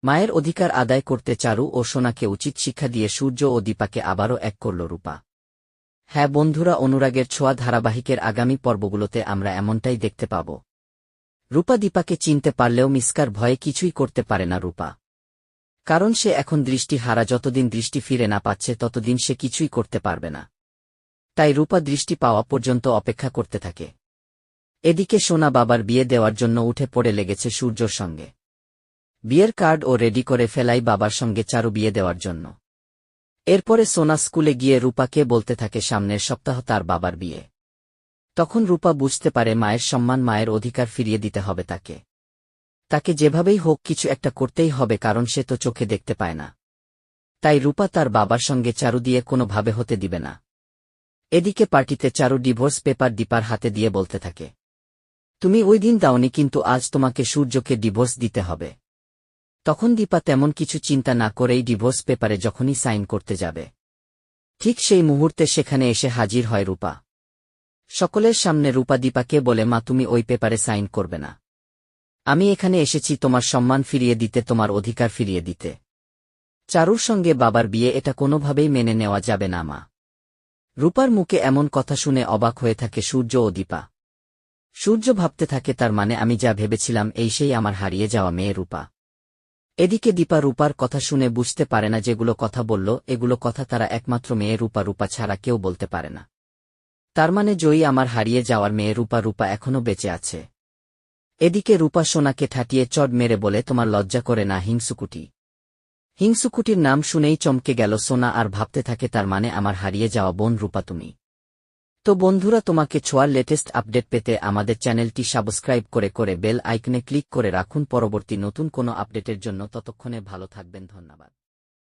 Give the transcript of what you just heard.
মায়ের অধিকার আদায় করতে চারু ও সোনাকে উচিত শিক্ষা দিয়ে সূর্য ও দীপাকে আবারও এক করল রূপা। হ্যাঁ বন্ধুরা, অনুরাগের ছোঁয়া ধারাবাহিকের আগামী পর্বগুলোতে আমরা এমনটাই দেখতে পাব। রূপা দীপাকে চিনতে পারলেও মিসকার ভয়ে কিছুই করতে পারে না রূপা। কারণ সে এখন দৃষ্টি হারা, যতদিন দৃষ্টি ফিরে না পাচ্ছে ততদিন সে কিছুই করতে পারবে না। তাই রূপা দৃষ্টি পাওয়া পর্যন্ত অপেক্ষা করতে থাকে। এদিকে সোনা বাবার বিয়ে দেওয়ার জন্য উঠে পড়ে লেগেছে সূর্যর সঙ্গে। বিয়ের কার্ড ও রেডি করে ফেলাই বাবার সঙ্গে চারু বিয়ে দেওয়ার জন্য। এরপরে সোনা স্কুলে গিয়ে রূপাকে বলতে থাকে সামনের সপ্তাহ তার বাবার বিয়ে। তখন রূপা বুঝতে পারে মায়ের সম্মান, মায়ের অধিকার ফিরিয়ে দিতে হবে তাকে। তাকে যেভাবেই হোক কিছু একটা করতেই হবে, কারণ সে তো চোখে দেখতে পায় না। তাই রূপা তার বাবার সঙ্গে চারু দিয়ে কোনোভাবে হতে দিবে না। এদিকে পার্টিতে চারু ডিভোর্স পেপার দীপার হাতে দিয়ে বলতে থাকে, তুমি ওই দিন দাওনি, কিন্তু আজ তোমাকে সূর্যকে ডিভোর্স দিতে হবে। তখন দীপা তেমন কিছু চিন্তা না করেই ডিভোর্স পেপারে যখনই সাইন করতে যাবে, ঠিক সেই মুহূর্তে সেখানে এসে হাজির হয় রূপা। সকলের সামনে রূপা দীপাকে বলে, মা তুমি ওই পেপারে সাইন করবে না। আমি এখানে এসেছি তোমার সম্মান ফিরিয়ে দিতে, তোমার অধিকার ফিরিয়ে দিতে। চারুর সঙ্গে বাবার বিয়ে, এটা কোনোভাবেই মেনে নেওয়া যাবে না মা। রূপার মুখে এমন কথা শুনে অবাক হয়ে থাকে সূর্য ও দীপা। সূর্য ভাবতে থাকে, তার মানে আমি যা ভেবেছিলাম এই সেই আমার হারিয়ে যাওয়া মেয়ে রূপা। এদিকে দীপা রূপার কথা শুনে বুঝতে পারে না যেগুলো কথা বলল এগুলো কথা তারা একমাত্র মেয়ে রূপা, রূপা ছাড়া কেউ বলতে পারে না। তার মানে জয়ী আমার হারিয়ে যাওয়ার মেয়ে রূপা, রূপা এখনও বেঁচে আছে। এদিকে রূপা সোনাকে ঠাটিয়ে চড় মেরে বলে, তোমার লজ্জা করে না হিংসুকুটি? হিংসুকুটির নাম শুনেই চমকে গেল সোনা আর ভাবতে থাকে, তার মানে আমার হারিয়ে যাওয়া বোন রূপা তুমি। তো বন্ধুরা, তোমাকে ছোঁয়ার লেটেস্ট আপডেট পেতে আমাদের চ্যানেলটি সাবস্ক্রাইব করে বেল আইকনে ক্লিক করে রাখুন পরবর্তী নতুন কোনো আপডেটের জন্য। ততক্ষণে ভালো থাকবেন, ধন্যবাদ।